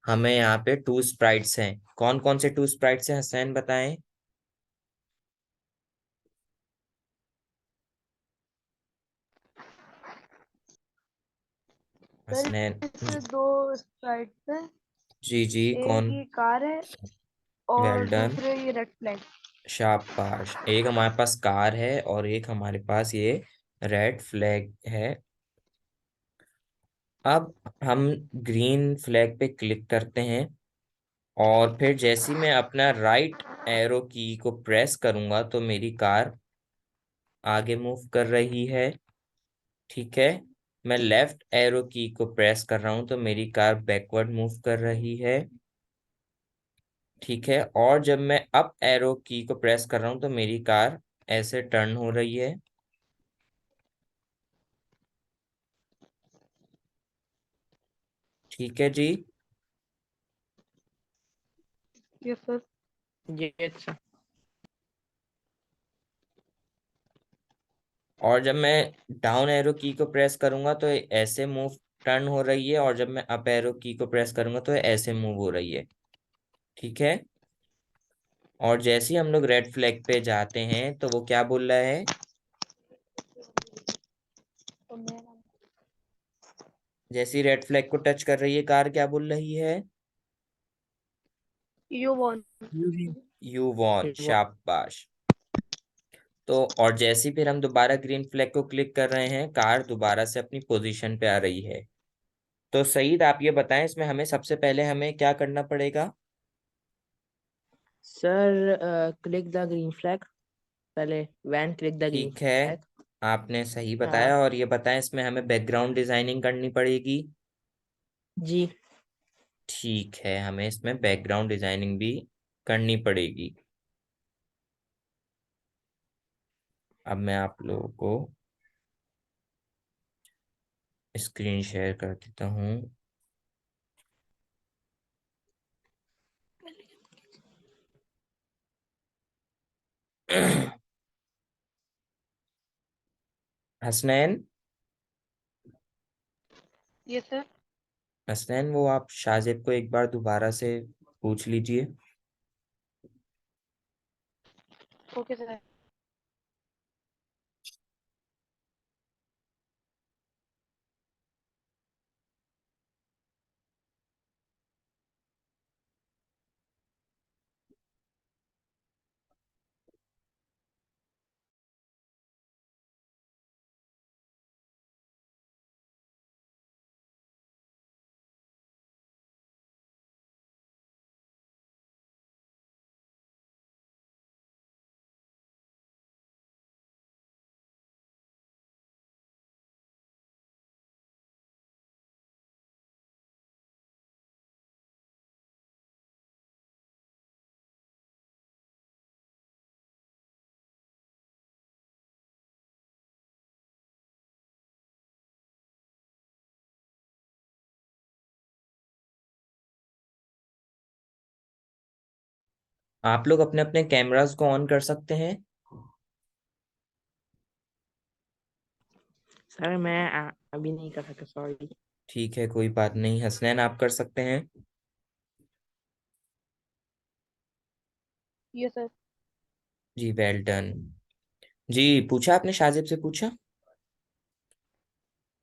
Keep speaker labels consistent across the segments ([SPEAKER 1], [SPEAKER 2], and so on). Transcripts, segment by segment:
[SPEAKER 1] हमें यहाँ पे टू स्प्राइट्स हैं। कौन कौन से टू स्प्राइट्स हैं हसनैन, बताएं।
[SPEAKER 2] सर
[SPEAKER 1] हसनैन।
[SPEAKER 2] इसमें दो स्प्राइट है।
[SPEAKER 1] जी जी,
[SPEAKER 2] एक
[SPEAKER 1] कौन।
[SPEAKER 2] ये कार है
[SPEAKER 1] वेल
[SPEAKER 2] और
[SPEAKER 1] डन।
[SPEAKER 2] दूसरे ये रेड फ्लैग।
[SPEAKER 1] शाबाश, एक हमारे पास कार है और एक हमारे पास ये रेड फ्लैग है। अब हम ग्रीन फ्लैग पे क्लिक करते हैं और फिर जैसे ही मैं अपना राइट एरो की को प्रेस करूंगा तो मेरी कार आगे मूव कर रही है। ठीक है। मैं लेफ्ट एरो की को प्रेस कर रहा हूं तो मेरी कार बैकवर्ड मूव कर रही है। ठीक है। और जब मैं अप एरो की को प्रेस कर रहा हूं तो मेरी कार ऐसे टर्न हो रही है। ठीक है जी।
[SPEAKER 2] Yes sir.
[SPEAKER 3] ये अच्छा।
[SPEAKER 1] और जब मैं डाउन एरो की को प्रेस करूंगा तो ये ऐसे मूव टर्न हो रही है, और जब मैं अप एरो की को प्रेस करूंगा तो ये ऐसे मूव हो रही है। ठीक है। और जैसे ही हम लोग रेड फ्लैग पे जाते हैं तो वो क्या बोल रहा है।
[SPEAKER 2] तो मैं
[SPEAKER 1] जैसे ही रेड फ्लैग को टच कर रही है कार क्या बोल रही है।
[SPEAKER 2] You won.
[SPEAKER 1] You won. शाबाश। तो और जैसे ही फिर हम दोबारा ग्रीन फ्लैग को क्लिक कर रहे हैं कार दोबारा से अपनी पोजीशन पे आ रही है। तो सईद आप ये बताएं, इसमें हमें सबसे पहले हमें क्या करना पड़ेगा।
[SPEAKER 3] Sir click the green flag. पहले वैन क्लिक द ग्रीन
[SPEAKER 1] ठीक है,
[SPEAKER 3] फ्लैग।
[SPEAKER 1] आपने सही
[SPEAKER 3] हाँ
[SPEAKER 1] बताया। और ये बताएं इसमें हमें बैकग्राउंड डिजाइनिंग करनी पड़ेगी।
[SPEAKER 3] जी।
[SPEAKER 1] ठीक है, हमें इसमें बैकग्राउंड डिजाइनिंग भी करनी पड़ेगी। अब मैं आप लोगों को स्क्रीन शेयर कर देता हूँ। हसनैन।
[SPEAKER 2] Yes sir.
[SPEAKER 1] हसनैन, वो आप शाजिब को एक बार दोबारा से पूछ लीजिए।
[SPEAKER 2] Okay sir.
[SPEAKER 1] आप लोग अपने अपने कैमरास को ऑन कर सकते हैं।
[SPEAKER 3] सर मैं अभी नहीं कर सकता, सॉरी।
[SPEAKER 1] ठीक है, कोई बात नहीं। हसनैन, आप कर सकते हैं।
[SPEAKER 2] Yes sir.
[SPEAKER 1] जी, वेल डन। जी, पूछा आपने, शाजिब से पूछा।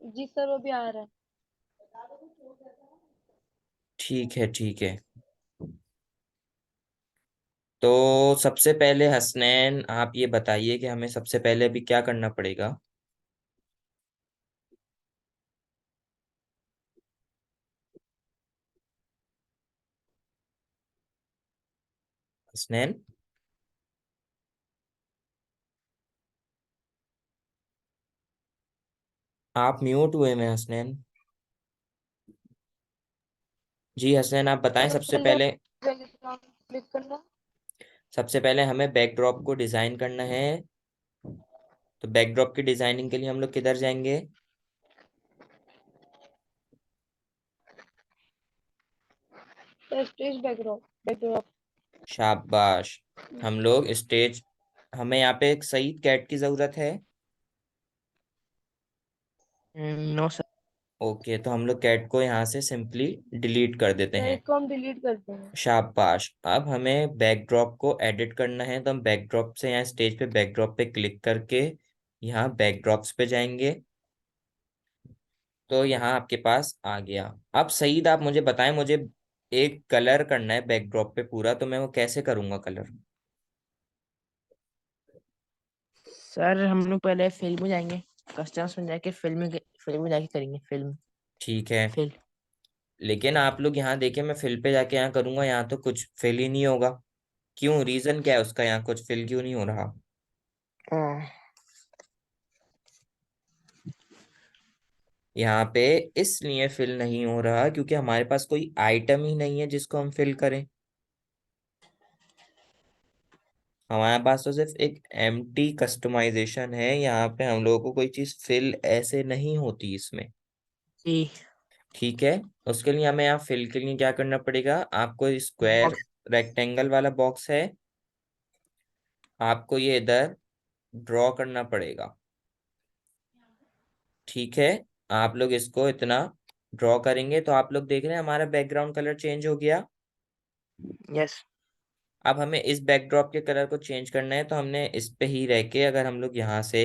[SPEAKER 2] जी सर वो भी आ रहा है।
[SPEAKER 1] ठीक है, ठीक है। तो सबसे पहले हसनैन आप ये बताइए कि हमें सबसे पहले अभी क्या करना पड़ेगा। हसनैन, आप म्यूट हुए में हसनैन। जी हसनैन, आप बताएं सबसे
[SPEAKER 2] पहले
[SPEAKER 1] पहले।
[SPEAKER 2] क्लिक करना।
[SPEAKER 1] सबसे पहले हमें बैकड्रॉप को डिजाइन करना है। तो बैकड्रॉप की डिजाइनिंग के लिए हम लोग किधर जाएंगे।
[SPEAKER 2] Stage background backdrop.
[SPEAKER 1] शाबाश। हम लोग स्टेज, हमें यहाँ पे एक सईद कैट की जरूरत है।
[SPEAKER 3] No sir.
[SPEAKER 1] ओके, तो हम लोग कैट को यहाँ से सिंपली डिलीट कर देते
[SPEAKER 2] सर
[SPEAKER 1] हैं।
[SPEAKER 2] इसको हम डिलीट करते हैं।
[SPEAKER 1] शाबाश। अब हमें बैकड्रॉप को एडिट करना है, तो हम बैकड्रॉप से यहाँ स्टेज पे बैकड्रॉप पे क्लिक करके यहाँ बैकड्रॉप्स पे जाएंगे। तो यहाँ आपके पास आ गया। अब सईद आप मुझे बताएं, मुझे एक कलर करना है बैकड्रॉप पे पूरा, तो मैं वो कैसे करूंगा कलर?
[SPEAKER 3] सर हम लोग पहले फिल्म में जाएंगे, कस्टम्स में जाके फिल्म में जाके करेंगे फिल्म।
[SPEAKER 1] ठीक है,
[SPEAKER 3] फिल
[SPEAKER 1] लेकिन आप लोग यहाँ देखिए, मैं फिल पे जाके यहाँ करूंगा, यहाँ तो कुछ फिल ही नहीं होगा। क्यों, रीजन क्या है उसका, यहाँ कुछ फिल क्यों नहीं हो रहा?
[SPEAKER 3] हाँ,
[SPEAKER 1] यहाँ पे इसलिए फिल नहीं हो रहा क्योंकि हमारे पास कोई आइटम ही नहीं है जिसको हम फिल करें। हमारे पास तो सिर्फ एक एम्प्टी कस्टमाइजेशन है, यहाँ पे हम लोगों को कोई चीज फिल ऐसे नहीं होती इसमें।
[SPEAKER 3] जी।
[SPEAKER 1] ठीक है, उसके लिए हमें यहाँ फिल के लिए क्या करना पड़ेगा, आपको स्क्वायर
[SPEAKER 3] बॉक्स।
[SPEAKER 1] रेक्टेंगल वाला बॉक्स है, आपको ये इधर ड्रॉ करना पड़ेगा। ठीक है, आप लोग इसको इतना ड्रॉ करेंगे तो आप लोग देख रहे हैं हमारा बैकग्राउंड कलर चेंज हो गया।
[SPEAKER 3] यस।
[SPEAKER 1] अब हमें इस बैकड्रॉप के कलर को चेंज करना है, तो हमने इस पे ही रह के अगर हम लोग यहाँ से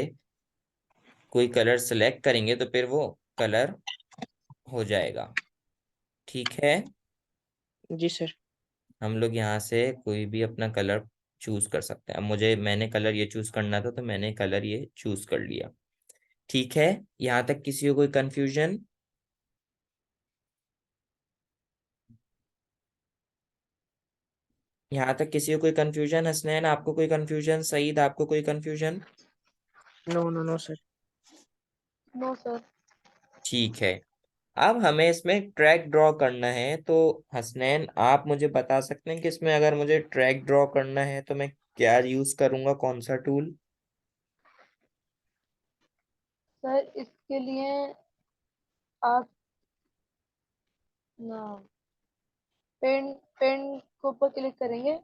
[SPEAKER 1] कोई कलर सेलेक्ट करेंगे तो फिर वो कलर हो जाएगा। ठीक है,
[SPEAKER 3] जी सर।
[SPEAKER 1] हम लोग यहाँ से कोई भी अपना कलर चूज कर सकते हैं। अब मैंने कलर ये चूज करना था, तो मैंने कलर ये चूज कर लिया। ठीक है, यहाँ तक किसी को कोई कंफ्यूजन? यहाँ तक किसी को कोई कंफ्यूजन? हसनैन आपको कोई कंफ्यूजन? सईद आपको कोई confusion?
[SPEAKER 3] No no no sir.
[SPEAKER 2] No sir.
[SPEAKER 1] ठीक है, अब हमें इसमें ट्रैक ड्रॉ करना है। तो हसनैन आप मुझे बता सकते हैं कि इसमें अगर मुझे ट्रैक ड्रॉ करना है तो मैं क्या यूज करूंगा, कौन सा टूल?
[SPEAKER 2] सर इसके लिए आप ना पेन पेन के ऊपर क्लिक करेंगे।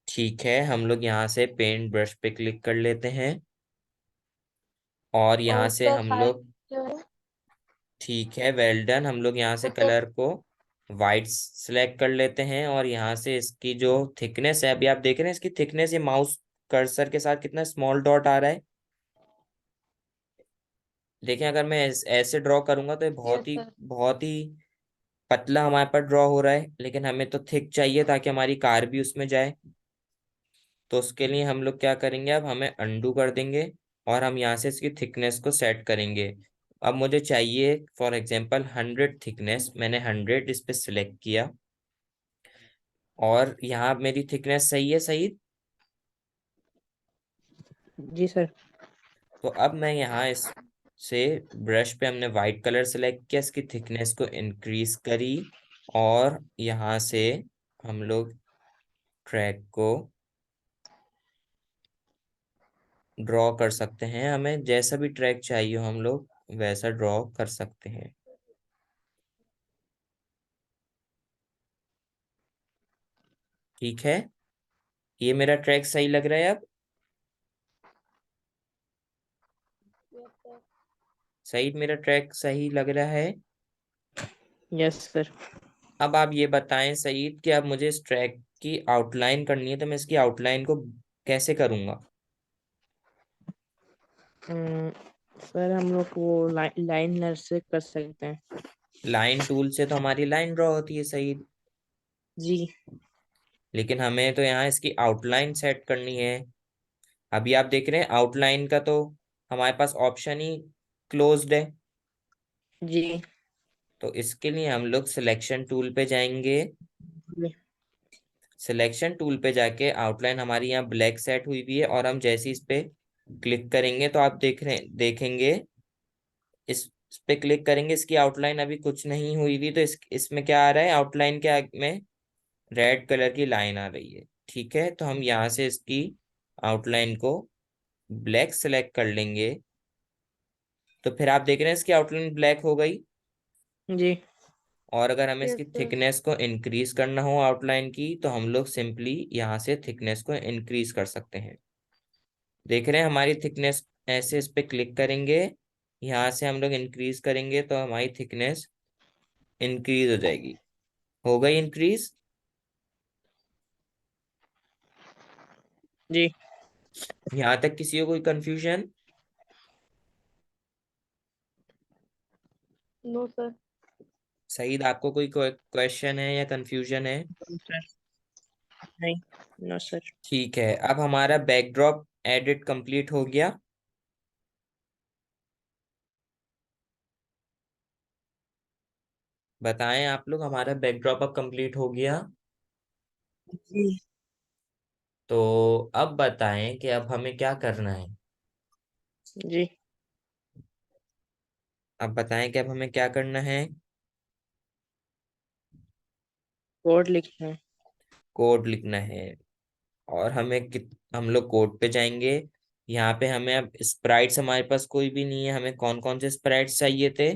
[SPEAKER 1] ठीक है, हम लोग यहाँ से पेंट ब्रश पे क्लिक कर लेते हैं और
[SPEAKER 2] और
[SPEAKER 1] यहाँ से
[SPEAKER 2] उसका
[SPEAKER 1] हम
[SPEAKER 2] साइज
[SPEAKER 1] लोग,
[SPEAKER 2] जो है
[SPEAKER 1] ठीक है वेल डन, हम लोग यहाँ से
[SPEAKER 2] उसको
[SPEAKER 1] कलर को वाइट सेलेक्ट कर लेते हैं और यहाँ से इसकी जो थिकनेस है, अभी आप देख रहे हैं इसकी थिकनेस, ये माउस कर्सर के साथ कितना स्मॉल डॉट आ रहा है। देखें, अगर मैं ऐसे ड्रॉ करूंगा तो ये
[SPEAKER 2] यस सर।
[SPEAKER 1] बहुत ही पतला हमारे पास ड्रॉ हो रहा है, लेकिन हमें तो थिक चाहिए ताकि हमारी कार भी उसमें जाए। तो उसके लिए हम लोग क्या करेंगे, अब हमें अंडू कर देंगे और हम यहाँ से इसकी थिकनेस को सेट करेंगे। अब मुझे चाहिए फॉर एग्जांपल 100 थिकनेस, मैंने 100 इस पे सिलेक्ट किया और यहाँ मेरी थिकनेस सही है, सही।
[SPEAKER 3] जी सर।
[SPEAKER 1] तो अब मैं यहाँ इस से ब्रश पे हमने वाइट कलर सेलेक्ट किया, इसकी थिकनेस को इंक्रीज करी और यहाँ से हम लोग ट्रैक को ड्रॉ कर सकते हैं। हमें जैसा भी ट्रैक चाहिए हो हम लोग वैसा ड्रॉ कर सकते हैं। ठीक है, ये मेरा ट्रैक सही लग रहा है अब?
[SPEAKER 2] Yes sir.
[SPEAKER 1] सही, मेरा ट्रैक सही लग रहा है?
[SPEAKER 3] Yes sir.
[SPEAKER 1] अब आप ये बताएं सईद कि अब मुझे इस ट्रैक की आउटलाइन करनी है, तो मैं इसकी आउटलाइन को कैसे करूंगा?
[SPEAKER 3] सर हम लोग वो लाइनर से कर सकते हैं।
[SPEAKER 1] लाइन टूल से तो हमारी लाइन ड्रॉ होती है सईद,
[SPEAKER 3] जी।
[SPEAKER 1] लेकिन हमें तो यहाँ इसकी आउटलाइन सेट करनी है। अभी आप देख रहे हैं आउटलाइन का तो हमारे पास ऑप्शन ही क्लोज्ड है।
[SPEAKER 3] जी।
[SPEAKER 1] तो इसके लिए हम लोग सिलेक्शन टूल पे जाएंगे।
[SPEAKER 3] जी।
[SPEAKER 1] सिलेक्शन टूल पे जाके आउटलाइन हमारी यहाँ ब्लैक सेट हुई हुई है और हम जैसे इस पे क्लिक करेंगे तो आप देखेंगे इस पे क्लिक करेंगे, इसकी आउटलाइन अभी कुछ नहीं हुई हुई, तो इसमें क्या आ रहा है, आउटलाइन के आगे में रेड कलर की लाइन आ रही है। ठीक है, तो हम यहाँ से इसकी आउटलाइन को ब्लैक सेलेक्ट कर लेंगे, तो फिर आप देख रहे हैं इसकी आउटलाइन ब्लैक हो गई।
[SPEAKER 3] जी।
[SPEAKER 1] और अगर हमें
[SPEAKER 2] यस
[SPEAKER 1] इसकी
[SPEAKER 2] सर।
[SPEAKER 1] थिकनेस को इंक्रीज करना हो आउटलाइन की, तो हम लोग सिंपली यहाँ से थिकनेस को इंक्रीज कर सकते हैं। देख रहे हैं हमारी थिकनेस, ऐसे इस पे क्लिक करेंगे यहाँ से हम लोग इंक्रीज करेंगे तो हमारी थिकनेस इंक्रीज हो जाएगी। हो गई इंक्रीज।
[SPEAKER 3] जी।
[SPEAKER 1] यहाँ तक किसी को कोई कंफ्यूजन?
[SPEAKER 2] No sir.
[SPEAKER 1] सईद, आपको कोई क्वेश्चन है या कंफ्यूजन है?
[SPEAKER 3] सर नहीं। No sir.
[SPEAKER 1] ठीक है, अब हमारा बैकड्रॉप एडिट कंप्लीट हो गया। बताएं आप लोग, हमारा बैकड्रॉप अब कंप्लीट हो गया।
[SPEAKER 3] जी।
[SPEAKER 1] तो अब बताएं कि अब हमें क्या करना है।
[SPEAKER 3] जी।
[SPEAKER 1] अब बताएं कि अब हमें क्या करना है।
[SPEAKER 3] कोड लिखना है।
[SPEAKER 1] कोड लिखना है। और हम लोग कोड पे जाएंगे। यहाँ पे हमें अब स्प्राइट्स, हमारे पास कोई भी नहीं है। हमें कौन कौन से स्प्राइट्स चाहिए थे?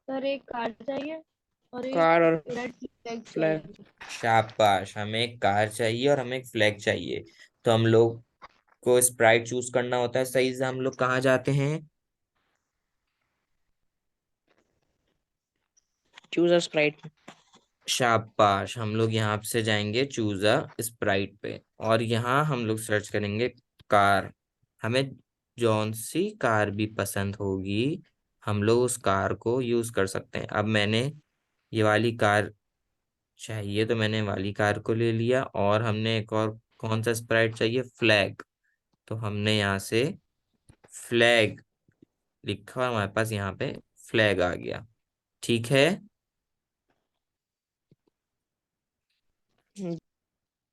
[SPEAKER 2] सर एक कार चाहिए और एक
[SPEAKER 3] कार और
[SPEAKER 2] रेड फ्लैग
[SPEAKER 3] फ्लैग।
[SPEAKER 2] चाहिए।
[SPEAKER 1] शाबाश, हमें एक कार चाहिए और हमें एक फ्लैग चाहिए। तो हम लोग को स्प्राइट चूज करना होता है। सही से हम लोग कहाँ जाते हैं?
[SPEAKER 3] Choose a Sprite.
[SPEAKER 1] शाबाश, हम लोग यहाँ से जाएंगे चूज अ स्प्राइट पे। और यहाँ हम लोग सर्च करेंगे कार। हमें जौन सी कार भी पसंद होगी, हम लोग उस कार को यूज कर सकते हैं। अब मैंने ये वाली कार चाहिए तो मैंने वाली कार को ले लिया। और हमने एक और कौन सा स्प्राइट चाहिए? फ्लैग। तो हमने यहाँ से फ्लैग लिखा और हमारे पास यहाँ पे फ्लैग आ गया। ठीक है।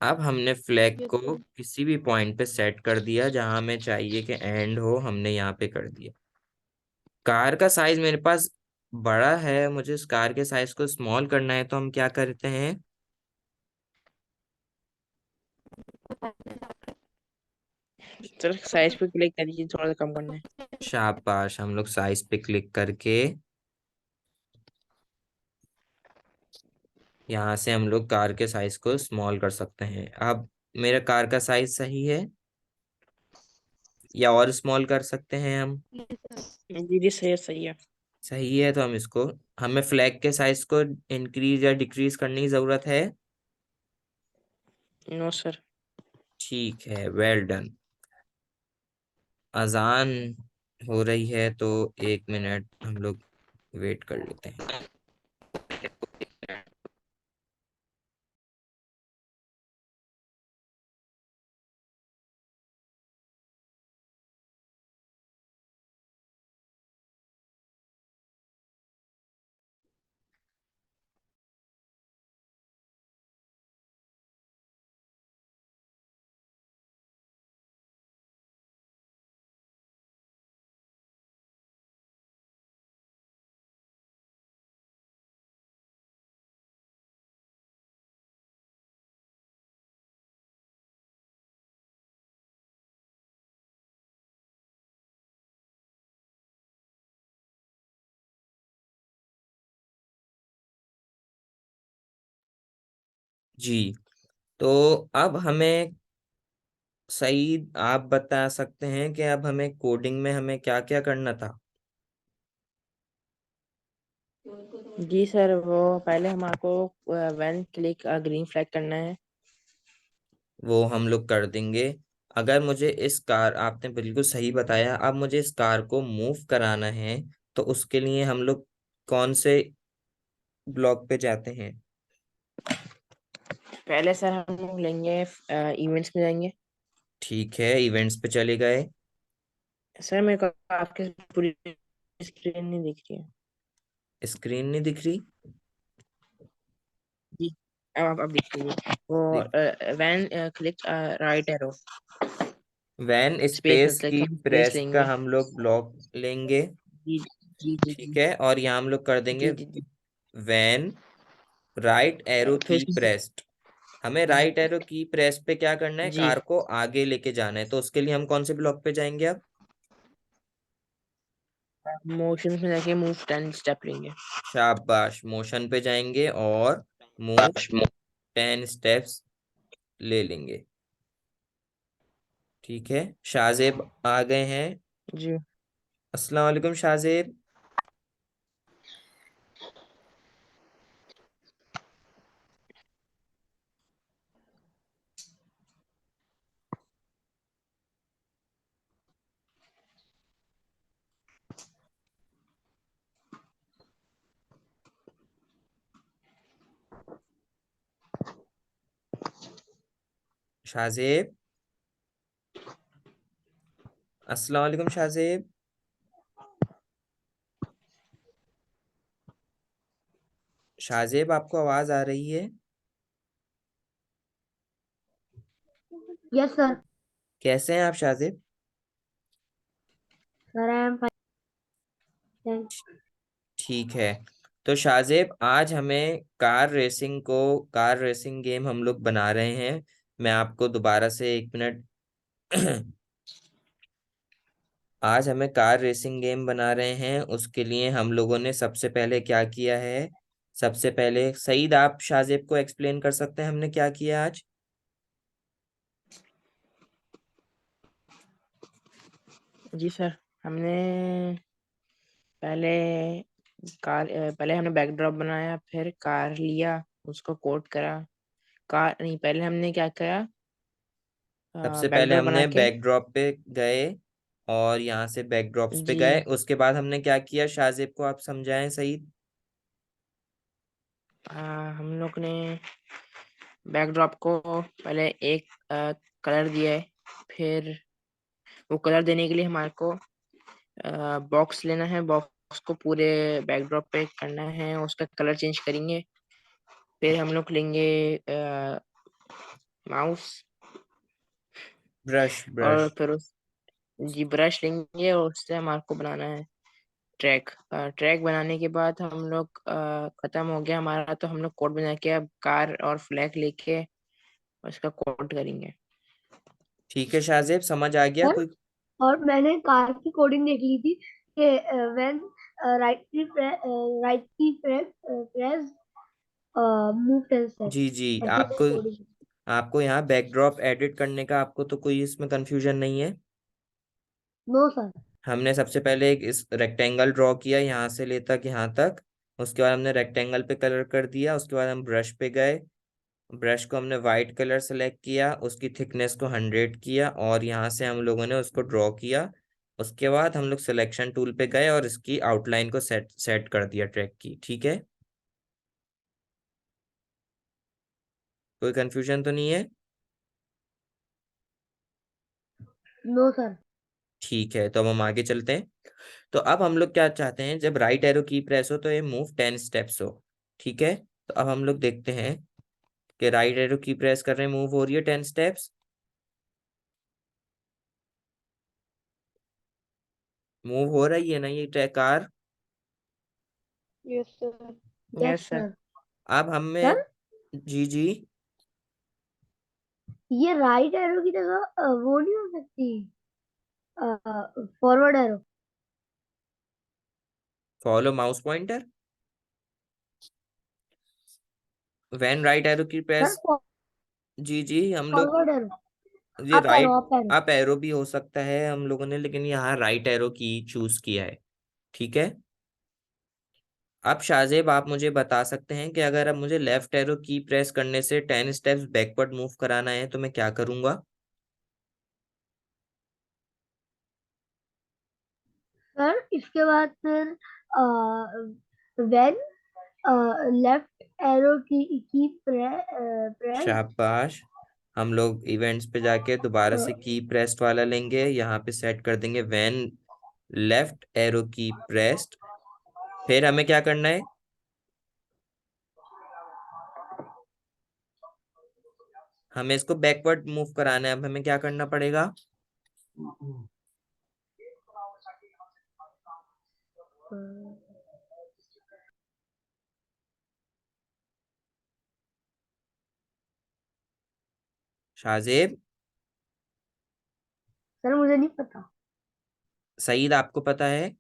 [SPEAKER 1] अब हमने फ्लैग
[SPEAKER 2] यस
[SPEAKER 1] को
[SPEAKER 2] सर।
[SPEAKER 1] किसी भी पॉइंट पे सेट कर दिया जहां हमें चाहिए कि एंड हो, हमने यहाँ पे कर दिया। कार का साइज मेरे पास बड़ा है, मुझे इस कार के साइज को स्मॉल करना है। तो हम क्या करते हैं?
[SPEAKER 3] सर साइज पे क्लिक करिए, थोड़ा सा कम करना है।
[SPEAKER 1] शाबाश, हम लोग साइज पे क्लिक करके यहाँ से हम लोग कार के साइज को स्मॉल कर सकते हैं। अब मेरा कार का साइज सही है या और स्मॉल कर सकते हैं हम?
[SPEAKER 3] जी जी, सही है सही है।
[SPEAKER 1] सही है। तो हम इसको, हमें फ्लैग के साइज को इंक्रीज या डिक्रीज करने की जरूरत है?
[SPEAKER 3] No sir.
[SPEAKER 1] ठीक है, वेल डन। अजान हो रही है तो 1 मिनट हम लोग वेट कर लेते हैं। जी। तो अब हमें, सही, आप बता सकते हैं कि अब हमें कोडिंग में हमें क्या क्या करना था?
[SPEAKER 3] जी सर, वो पहले हमारे वैन क्लिक ग्रीन फ्लैग करना है।
[SPEAKER 1] वो हम लोग कर देंगे। अगर मुझे इस कार, आपने बिल्कुल सही बताया, अब मुझे इस कार को मूव कराना है तो उसके लिए हम लोग कौन से ब्लॉक पे जाते हैं?
[SPEAKER 3] पहले सर हम लोग लेंगे, इवेंट्स में जाएंगे।
[SPEAKER 1] ठीक है, इवेंट्स पे चले गए।
[SPEAKER 3] सर मेरे को आपके पूरी स्क्रीन नहीं दिख रही है।
[SPEAKER 1] स्क्रीन नहीं दिख रही?
[SPEAKER 3] जी। अब दिख रही है वो।
[SPEAKER 1] दिख।
[SPEAKER 3] When click right arrow.
[SPEAKER 1] When
[SPEAKER 3] space
[SPEAKER 1] space
[SPEAKER 3] मतलब कि
[SPEAKER 1] की
[SPEAKER 3] हम स्पेस
[SPEAKER 1] प्रेस का
[SPEAKER 3] लेंगे।
[SPEAKER 1] हम लोग ब्लॉक लेंगे।
[SPEAKER 3] जी जी जी
[SPEAKER 1] ठीक
[SPEAKER 3] जी
[SPEAKER 1] है, और यहाँ हम लोग कर देंगे
[SPEAKER 3] जी जी जी।
[SPEAKER 1] वैन राइट एरो
[SPEAKER 3] फिर
[SPEAKER 1] की प्रेस्ड। हमें राइट एरो की प्रेस पे क्या करना है?
[SPEAKER 3] जी,
[SPEAKER 1] कार को आगे लेके जाना है। तो उसके लिए हम कौन से ब्लॉक पे जाएंगे अब?
[SPEAKER 3] मोशन में जाके मूव 10 स्टेप लेंगे।
[SPEAKER 1] शाबाश, मोशन पे जाएंगे और मूव 10 स्टेप्स ले लेंगे। ठीक है, शाहजेब आ गए हैं।
[SPEAKER 3] जी।
[SPEAKER 1] अस्सलाम वालेकुम शाहजेब। शाहजेब, अस्सलाम वालेकुम शाहजेब। शाहजेब, आपको आवाज आ रही है?
[SPEAKER 2] Yes sir.
[SPEAKER 1] कैसे हैं आप Shahzeb?
[SPEAKER 2] Sir I am fine.
[SPEAKER 1] ठीक है। तो शाहजेब, आज हमें कार रेसिंग गेम हम लोग बना रहे हैं। मैं आपको दोबारा से 1 मिनट आज हमें कार रेसिंग गेम बना रहे हैं, उसके लिए हम लोगों ने सबसे पहले क्या किया है। सबसे पहले सईद, आप शाहजेब को एक्सप्लेन कर सकते हैं हमने क्या किया आज?
[SPEAKER 3] जी सर, हमने पहले पहले हमने बैकड्रॉप बनाया, फिर कार लिया, उसको कोड करा। कार नहीं, पहले हमने क्या किया,
[SPEAKER 1] सबसे पहले
[SPEAKER 3] बैकड्रॉप बना
[SPEAKER 1] हमने
[SPEAKER 3] के।
[SPEAKER 1] बैकड्रॉप पे गए, और यहाँ से बैकड्रॉप्स पे
[SPEAKER 3] जी।
[SPEAKER 1] गए, उसके बाद हमने क्या किया शाहजेब को आप समझाएं सईद।
[SPEAKER 3] हम लोग ने बैकड्रॉप को पहले एक कलर दिया है। फिर वो कलर देने के लिए हमारे को बॉक्स लेना है। बॉक्स को पूरे बैकड्रॉप पे करना है, उसका कलर चेंज करेंगे। फिर हम लोग लेंगे माउस,
[SPEAKER 1] ब्रश
[SPEAKER 3] और
[SPEAKER 1] ब्रश।
[SPEAKER 3] फिर उस जी ब्रश लेंगे, और उससे हमारे को बनाना है ट्रैक। ट्रैक बनाने के बाद हम लोग खत्म हो गया हमारा, तो हम लोग कोड बना के अब कार और फ्लैग लेके उसका कोड करेंगे।
[SPEAKER 1] ठीक है शाहजेब, समझ आ गया
[SPEAKER 2] सर,
[SPEAKER 1] कोई?
[SPEAKER 2] और मैंने कार की कोडिंग देख ली थी कि व्हेन राइट की प्रेस मूव 10
[SPEAKER 1] जी
[SPEAKER 2] स्टेप्स,
[SPEAKER 1] जी।
[SPEAKER 2] ऐसे
[SPEAKER 1] आपको
[SPEAKER 2] कोडिंग।
[SPEAKER 1] आपको यहाँ बैकड्रॉप एडिट करने का आपको तो कोई इसमें कंफ्यूजन नहीं है?
[SPEAKER 2] No sir.
[SPEAKER 1] हमने सबसे पहले एक इस रेक्टेंगल ड्रॉ किया यहाँ से ले तक यहाँ तक। उसके बाद हमने रेक्टेंगल पे कलर कर दिया, उसके बाद हम ब्रश पे गए। ब्रश को हमने वाइट कलर सेलेक्ट किया, उसकी थिकनेस को 100 किया, और यहाँ से हम लोगों ने उसको ड्रॉ किया। उसके बाद हम लोग सिलेक्शन टूल पे गए और इसकी आउटलाइन को सेट सेट कर दिया ट्रैक की। ठीक है, कोई कंफ्यूजन तो नहीं है?
[SPEAKER 2] No sir.
[SPEAKER 1] ठीक है, तो अब हम आगे चलते हैं। तो अब हम लोग क्या चाहते हैं, जब राइट एरो की प्रेस हो तो ये मूव 10 स्टेप्स हो। ठीक है, तो अब हम लोग देखते हैं कि राइट एरो की प्रेस कर रहे हैं, मूव हो रही है 10 स्टेप्स। मूव हो रही है ना ये track car?
[SPEAKER 2] Yes sir. Yes
[SPEAKER 3] yes sir.
[SPEAKER 2] Sir.
[SPEAKER 1] अब हमें
[SPEAKER 2] सर,
[SPEAKER 1] जी जी।
[SPEAKER 2] ये राइट एरो की जगह वो नहीं हो सकती, forward arrow?
[SPEAKER 1] Follow mouse pointer, when right arrow की
[SPEAKER 2] सर,
[SPEAKER 1] प्रेस। जी जी, हम लोग
[SPEAKER 2] फॉरवर्ड एरो,
[SPEAKER 1] ये
[SPEAKER 2] up arrow,
[SPEAKER 1] right
[SPEAKER 2] up arrow.
[SPEAKER 1] Up arrow भी हो सकता है हम लोगों ने, लेकिन यहाँ राइट एरो की चूज किया है। ठीक है। अब शाहजेब, आप मुझे बता सकते हैं कि अगर अब मुझे लेफ्ट एरो की प्रेस करने से 10 स्टेप्स बैकवर्ड मूव कराना है तो मैं क्या करूंगा?
[SPEAKER 2] सर, इसके बाद फिर व्हेन लेफ्ट एरो की प्रेस।
[SPEAKER 1] शाबाश। हम लोग इवेंट्स पे जाके दोबारा से की प्रेस्ड वाला लेंगे, यहाँ पे सेट कर देंगे व्हेन लेफ्ट एरो की प्रेस्ड। फिर हमें क्या करना है? हमें इसको बैकवर्ड मूव कराना है। अब हमें क्या करना पड़ेगा? शाहजेब,
[SPEAKER 2] सर, मुझे नहीं पता।
[SPEAKER 1] सईद, आपको पता है?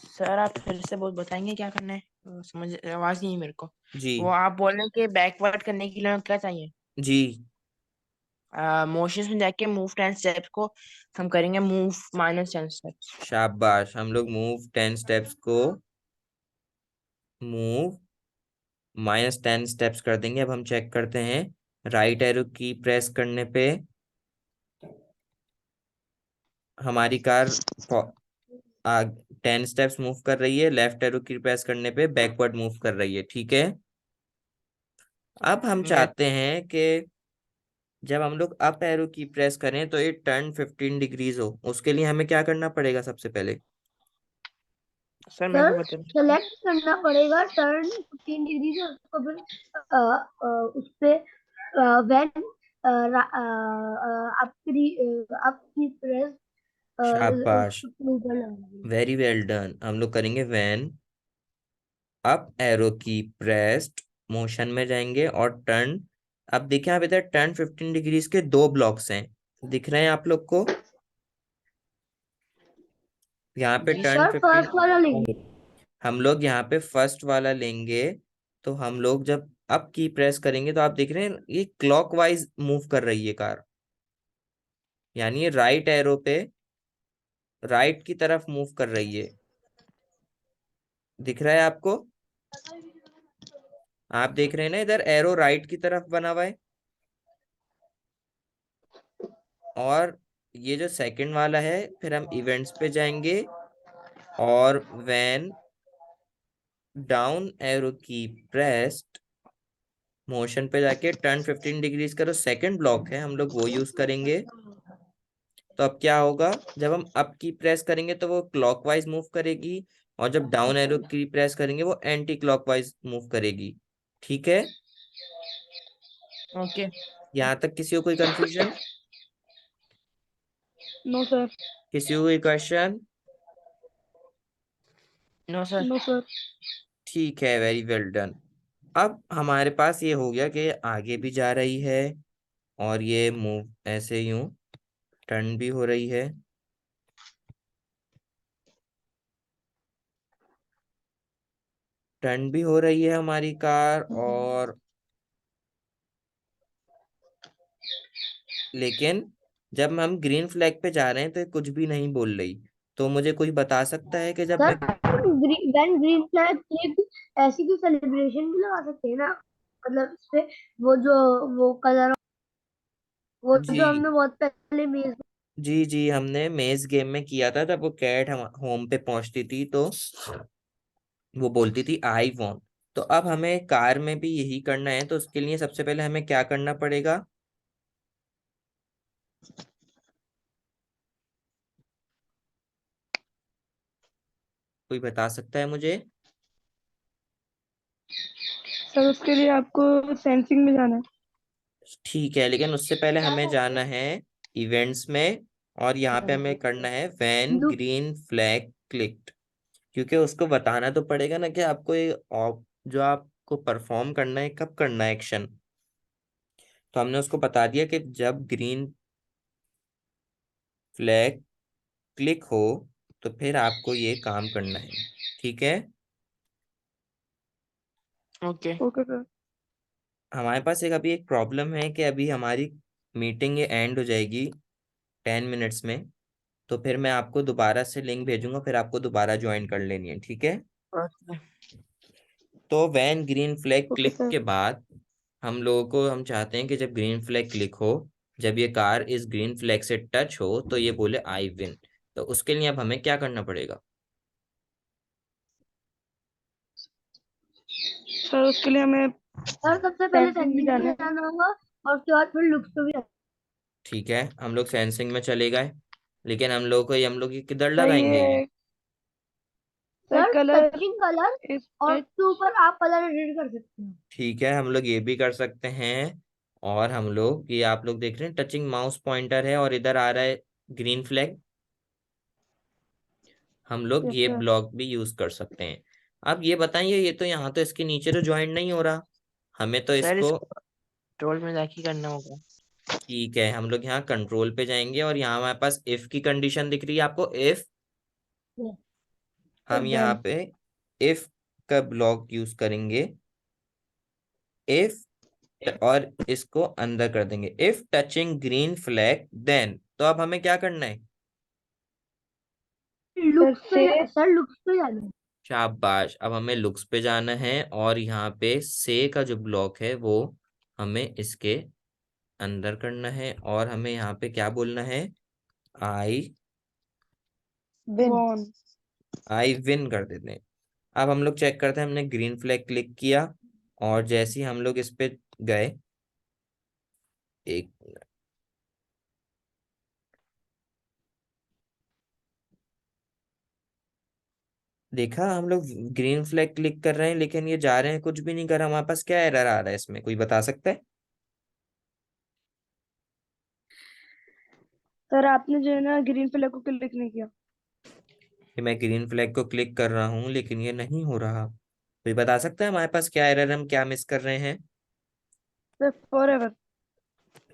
[SPEAKER 3] सर आप फिर से बहुत बताएंगे क्या करना है? समझ आवाज नहीं है मेरे को।
[SPEAKER 1] जी
[SPEAKER 3] वो आप बोल रहे हैं कि बैकवर्ड करने के लिए क्या चाहिए?
[SPEAKER 1] जी।
[SPEAKER 3] मोशंस में जाके मूव 10 स्टेप्स को हम करेंगे मूव -10 स्टेप्स।
[SPEAKER 1] शाबाश, हम लोग मूव 10 स्टेप्स को मूव -10 स्टेप्स कर देंगे। अब हम चेक करते हैं, राइट एरो की प्रेस करने पे हमारी कार 10 स्टेप्स मूव कर रही है, लेफ्ट एरो की प्रेस करने पे बैकवर्ड मूव कर रही है। ठीक है, अब हम
[SPEAKER 3] यस
[SPEAKER 1] चाहते हैं कि जब हम लोग अप एरो की प्रेस करें तो ये टर्न 15 डिग्रीज हो। उसके लिए हमें क्या करना पड़ेगा सबसे पहले?
[SPEAKER 3] सर, मेरे को
[SPEAKER 2] सर
[SPEAKER 3] बताइए।
[SPEAKER 2] सेलेक्ट करना पड़ेगा टर्न 15 डिग्री से, उसको फिर उस पे व्हेन आपकी प्रेस
[SPEAKER 1] शाबाश,
[SPEAKER 2] ऊपर लगाएंगे।
[SPEAKER 1] Very well done. हम लोग करेंगे व्हेन अप एरो की प्रेस्ड, मोशन में जाएंगे और टर्न। अब देखिए आप इधर टर्न 15 डिग्रीज के दो ब्लॉक्स हैं, दिख रहे हैं आप लोग को? यहाँ पे
[SPEAKER 3] जी
[SPEAKER 1] टर्न
[SPEAKER 2] सर
[SPEAKER 1] 15,
[SPEAKER 2] फर्स्ट वाला लेंगे।
[SPEAKER 1] हम लोग यहाँ पे फर्स्ट वाला लेंगे। तो हम लोग जब अप की प्रेस करेंगे तो आप देख रहे हैं ये क्लॉकवाइज मूव कर रही है कार, यानी ये राइट एरो पे राइट की तरफ मूव कर रही है। दिख रहा है आपको? आप देख रहे हैं ना, इधर एरो राइट की तरफ बना हुआ है। और ये जो सेकंड वाला है, फिर हम इवेंट्स पे जाएंगे और व्हेन डाउन एरो की प्रेस्ड, मोशन पे जाके टर्न 15 डिग्रीज का जो सेकंड ब्लॉक है हम लोग वो यूज करेंगे। तो अब क्या होगा, जब हम अप की प्रेस करेंगे तो वो क्लॉकवाइज मूव करेगी, और जब डाउन एरो की प्रेस करेंगे वो एंटी क्लॉकवाइज मूव करेगी। ठीक है,
[SPEAKER 3] ओके।
[SPEAKER 1] यहाँ तक किसी को कोई कंफ्यूजन?
[SPEAKER 2] No sir.
[SPEAKER 1] किसी को कोई question?
[SPEAKER 3] No sir.
[SPEAKER 2] No sir.
[SPEAKER 1] ठीक है, वेरी वेल डन। अब हमारे पास ये हो गया कि आगे भी जा रही है और ये मूव ऐसे यूं टर्न भी हो रही है। टर्न भी हो रही है हमारी कार, और लेकिन जब हम ग्रीन फ्लैग पे जा रहे हैं तो ये कुछ भी नहीं बोल रही। तो मुझे कोई बता सकता है कि जब
[SPEAKER 2] सर
[SPEAKER 1] मैं,
[SPEAKER 2] व्हेन ग्रीन फ्लैग क्लिक, ऐसी कोई सेलिब्रेशन भी लगा सकते हैं ना, मतलब इस पे वो जो वो कलर, वो जो
[SPEAKER 1] जी
[SPEAKER 2] हमने बहुत पहले मेज।
[SPEAKER 1] जी जी, हमने मेज गेम में किया था, तब वो कैट हम होम पे पहुंचती थी तो वो बोलती थी आई वॉन्ट। तो अब हमें कार में भी यही करना है, तो उसके लिए सबसे पहले हमें क्या करना पड़ेगा? कोई बता सकता है मुझे?
[SPEAKER 2] सर उसके लिए आपको सेंसिंग में जाना है।
[SPEAKER 1] ठीक है, लेकिन उससे पहले हमें जाना है इवेंट्स में, और यहाँ पे हमें करना है when
[SPEAKER 2] look.
[SPEAKER 1] Green flag clicked. क्योंकि उसको बताना तो पड़ेगा ना कि आपको ये जो आपको परफॉर्म करना है कब करना है एक्शन। तो हमने उसको बता दिया कि जब ग्रीन फ्लैग क्लिक हो तो फिर आपको ये काम करना है। ठीक है,
[SPEAKER 3] ओके।
[SPEAKER 2] Okay sir.
[SPEAKER 1] हमारे पास अभी एक प्रॉब्लम है कि अभी हमारी मीटिंग ये एंड हो जाएगी 10 मिनट्स में। तो फिर मैं आपको दोबारा से लिंक भेजूंगा, फिर आपको दोबारा ज्वाइन कर लेनी है। ठीक है,
[SPEAKER 3] ओके।
[SPEAKER 1] तो when green flag
[SPEAKER 2] okay
[SPEAKER 1] click
[SPEAKER 2] sir.
[SPEAKER 1] के बाद हम लोगों को, हम चाहते हैं कि जब ग्रीन फ्लैग क्लिक हो, जब ये कार इस ग्रीन फ्लैग से टच हो तो ये बोले आई विन। तो उसके लिए अब हमें क्या करना पड़ेगा?
[SPEAKER 2] सर उसके लिए हमें सर सबसे पहले सेंसिंग में जाना होगा, और उसके बाद फिर लुक्स पे भी जाना।
[SPEAKER 1] ठीक है, हम लोग सेंसिंग में चले गए, लेकिन हम लोग ये किधर
[SPEAKER 2] सर
[SPEAKER 1] लगाएंगे ये?
[SPEAKER 2] ये सर कलर टचिंग कलर,
[SPEAKER 3] इस
[SPEAKER 2] और
[SPEAKER 3] पे
[SPEAKER 2] उसके ऊपर आप कलर एडिट कर सकते हैं।
[SPEAKER 1] ठीक है, हम लोग ये भी कर सकते हैं। और हम लोग ये, आप लोग देख रहे हैं टचिंग माउस पॉइंटर है और इधर आ रहा है ग्रीन फ्लैग, हम लोग
[SPEAKER 2] यस
[SPEAKER 1] ये
[SPEAKER 2] सर।
[SPEAKER 1] ब्लॉक भी यूज कर सकते हैं। अब ये बताइए, ये तो यहाँ तो इसके नीचे तो ज्वाइन नहीं हो रहा, हमें तो
[SPEAKER 3] सर,
[SPEAKER 1] इसको,
[SPEAKER 3] इसको कंट्रोल में जाके करना होगा।
[SPEAKER 1] ठीक है, हम लोग यहाँ कंट्रोल पे जाएंगे और यहाँ हमारे पास इफ की कंडीशन दिख रही है आपको, इफ हम यहाँ
[SPEAKER 2] देन
[SPEAKER 1] पे इफ का ब्लॉक यूज करेंगे। इफ और इसको अंदर कर देंगे। If touching green flag then, तो अब हमें क्या करना है?
[SPEAKER 2] लुक्स पे सर, लुक्स पे जाना है।
[SPEAKER 1] शाबाश, अब हमें लुक्स पे जाना है और यहाँ पे से का जो ब्लॉक है वो हमें इसके अंदर करना है, और हमें यहाँ पे क्या बोलना है? I
[SPEAKER 3] one.
[SPEAKER 1] आई विन कर देते हैं। अब हम लोग चेक करते हैं, हमने ग्रीन फ्लैग क्लिक किया और जैसे ही हम लोग इस पे गए, एक, देखा हम लोग ग्रीन फ्लैग क्लिक कर रहे हैं लेकिन ये जा रहे हैं, कुछ भी नहीं कर रहा। हमारे पास क्या एरर आ रहा है इसमें, कोई बता सकता है?
[SPEAKER 4] सर आपने जो है ना ग्रीन फ्लैग को क्लिक नहीं किया।
[SPEAKER 1] कि मैं ग्रीन फ्लैग को क्लिक कर रहा हूँ लेकिन ये नहीं हो रहा। कोई बता सकता है हमारे पास क्या एरर, हम क्या मिस कर रहे हैं?
[SPEAKER 4] Sir for ever.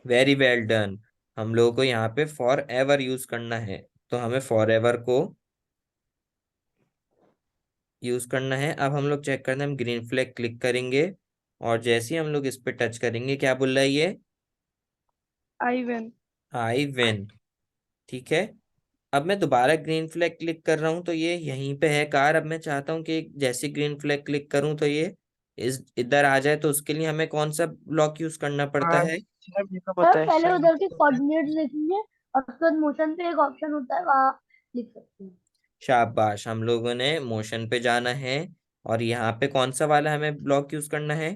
[SPEAKER 1] Very well done. हम लोगों को यहाँ पे फॉर एवर यूज करना है, तो हमें फॉर एवर को यूज करना है। अब हम लोग चेक करते हैं, हम ग्रीन फ्लैग क्लिक करेंगे और जैसे ही हम लोग इस पे टच करेंगे, क्या बोल रहा है ये?
[SPEAKER 4] आई वेन।
[SPEAKER 1] I win. ठीक है। अब मैं दोबारा ग्रीन फ्लैग क्लिक कर रहा हूँ तो ये यहीं पे है कार। अब मैं चाहता हूँ कि जैसे ग्रीन फ्लैग क्लिक करूँ तो ये इस इधर आ जाए, तो उसके लिए हमें कौन सा ब्लॉक यूज करना पड़ता
[SPEAKER 3] हाँ
[SPEAKER 1] है?
[SPEAKER 3] सर, मेरे को
[SPEAKER 2] सर
[SPEAKER 3] पता है
[SPEAKER 2] पहले
[SPEAKER 3] सर, मेरे
[SPEAKER 2] उधर के
[SPEAKER 3] को पता है।
[SPEAKER 2] कोऑर्डिनेट लिखेंगे और उसके बाद मोशन पे एक ऑप्शन होता है, वहाँ लिख सकते हैं।
[SPEAKER 1] शाबाश, हम लोगों ने मोशन पे जाना है और यहाँ पे कौन सा वाला हमें ब्लॉक यूज करना है?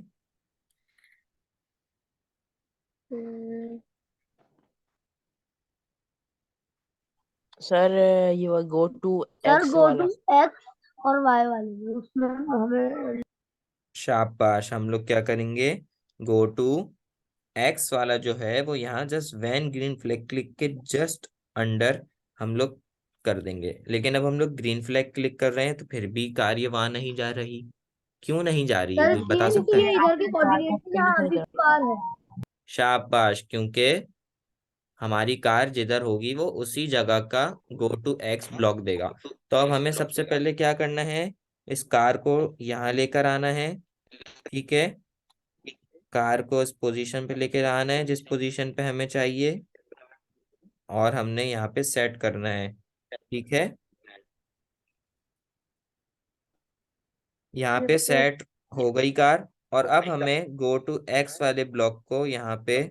[SPEAKER 3] सर ये वो go to
[SPEAKER 2] sir
[SPEAKER 3] X
[SPEAKER 2] go to
[SPEAKER 3] वाला।
[SPEAKER 2] एक्स और वाई वाले में, उसमें हमें
[SPEAKER 1] शाबाश, हम लोग क्या करेंगे? गो टू एक्स वाला जो है वो यहाँ just when green flag click के जस्ट अंडर हम लोग कर देंगे। लेकिन अब हम लोग ग्रीन फ्लैग क्लिक कर रहे हैं तो फिर भी कार ये वहां नहीं जा रही। क्यों नहीं जा रही है,
[SPEAKER 2] सर
[SPEAKER 1] कोई बता
[SPEAKER 2] इसलिए
[SPEAKER 1] सकता
[SPEAKER 2] क्योंकि
[SPEAKER 1] है?
[SPEAKER 2] ये इधर के कोऑर्डिनेट में जहाँ आपकी कार है।
[SPEAKER 1] शाबाश, क्योंकि हमारी कार जिधर होगी वो उसी जगह का गो टू एक्स ब्लॉक देगा। तो अब हमें सबसे पहले क्या करना है? इस कार को यहाँ लेकर आना है। ठीक है। कार को इस पोजीशन पे लेकर आना है जिस पोजीशन पे हमें चाहिए, और हमने यहाँ पे सेट करना है। ठीक है। यहाँ
[SPEAKER 4] यस
[SPEAKER 1] पे
[SPEAKER 4] सर।
[SPEAKER 1] सेट हो गई कार, और अब हमें गो टू एक्स वाले ब्लॉक को यहाँ पे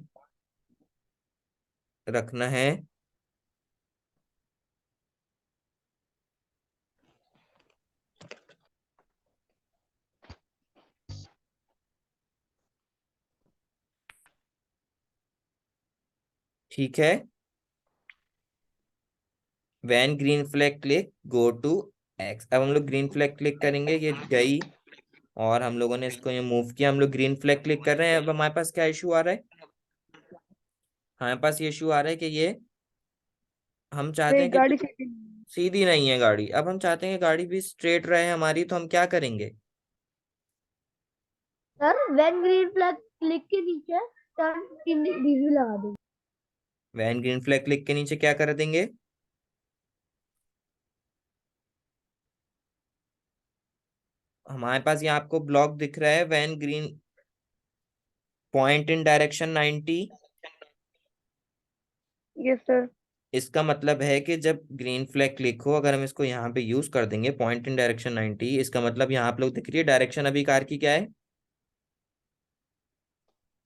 [SPEAKER 1] रखना है। ठीक है। When green flag click go to X, अब हम लोग ग्रीन फ्लैग क्लिक करेंगे, ये गई और हम लोगों ने इसको ये मूव किया। हम लोग ग्रीन फ्लैग क्लिक कर रहे हैं। अब हमारे पास क्या इशू आ रहा है? हमारे पास ये इशू आ रहा है कि ये, हम चाहते
[SPEAKER 4] नहीं
[SPEAKER 1] हैं कि
[SPEAKER 4] गाड़ी सीधी।
[SPEAKER 1] सीधी नहीं है गाड़ी। अब हम चाहते हैं कि गाड़ी भी स्ट्रेट रहे हमारी, तो हम क्या करेंगे?
[SPEAKER 2] Sir when green flag click के नीचे टर्न डीवी लगा देंगे।
[SPEAKER 1] वैन ग्रीन फ्लैग क्लिक के नीचे क्या कर देंगे? हमारे पास यहाँ आपको ब्लॉक दिख रहा है, when green point in direction 90।
[SPEAKER 4] Yes sir.
[SPEAKER 1] इसका मतलब है कि जब ग्रीन फ्लैग क्लिक हो, अगर हम इसको यहाँ पे यूज कर देंगे पॉइंट इन डायरेक्शन 90, इसका मतलब यहाँ आप लोग दिख रही है डायरेक्शन अभी कार की क्या है?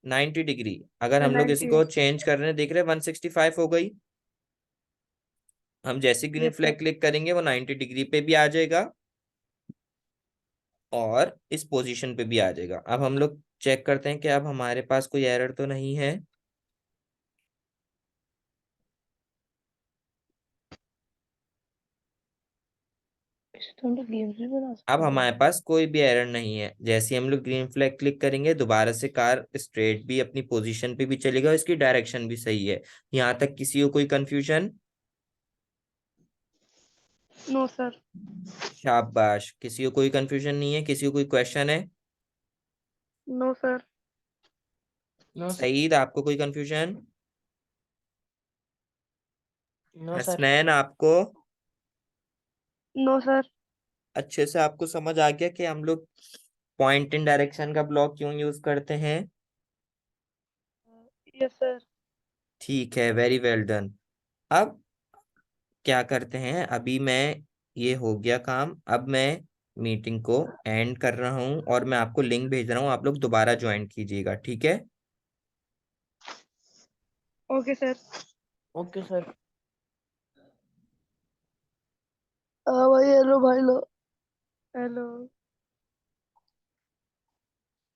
[SPEAKER 1] 90 डिग्री। अगर हम लोग
[SPEAKER 4] 90।
[SPEAKER 1] इसको चेंज कर रहे हैं, देख रहे हैं 165 हो गई। हम जैसे green
[SPEAKER 4] yes sir.
[SPEAKER 1] Flag click करेंगे वो 90 डिग्री पे भी आ जाएगा और इस पोजीशन पे भी आ जाएगा। अब हम लोग चेक करते हैं कि अब हमारे पास कोई एरर तो नहीं है।
[SPEAKER 4] इसे तो हम लोग गेम्स भी बना
[SPEAKER 1] अब
[SPEAKER 4] सकते हैं।
[SPEAKER 1] हमारे पास कोई भी एरर नहीं है। जैसे ही हम लोग ग्रीन फ्लैग क्लिक करेंगे दोबारा से कार स्ट्रेट भी अपनी पोजीशन पे भी चलेगा, इसकी डायरेक्शन भी सही है। यहाँ तक किसी को कोई कंफ्यूजन?
[SPEAKER 4] No sir.
[SPEAKER 1] शाबाश, किसी को कोई कंफ्यूजन नहीं है, किसी को कोई क्वेश्चन है?
[SPEAKER 4] No sir.
[SPEAKER 3] No sir.
[SPEAKER 1] Saeed, आपको कोई कंफ्यूजन?
[SPEAKER 3] No sir.
[SPEAKER 1] हसनैन, आपको
[SPEAKER 4] नो सर।
[SPEAKER 1] अच्छे से आपको समझ आ गया कि हम लोग पॉइंट इन डायरेक्शन का ब्लॉक क्यों यूज करते हैं?
[SPEAKER 4] Yes sir.
[SPEAKER 1] ठीक है, वेरी वेल डन। अब क्या करते हैं, अभी मैं, ये हो गया काम, अब मैं मीटिंग को एंड कर रहा हूँ और मैं आपको लिंक भेज रहा हूँ, आप लोग दोबारा ज्वाइन कीजिएगा, ठीक है?
[SPEAKER 4] Okay sir.
[SPEAKER 3] Okay sir.
[SPEAKER 4] हाँ भाई, हेलो भाई लो। हेलो।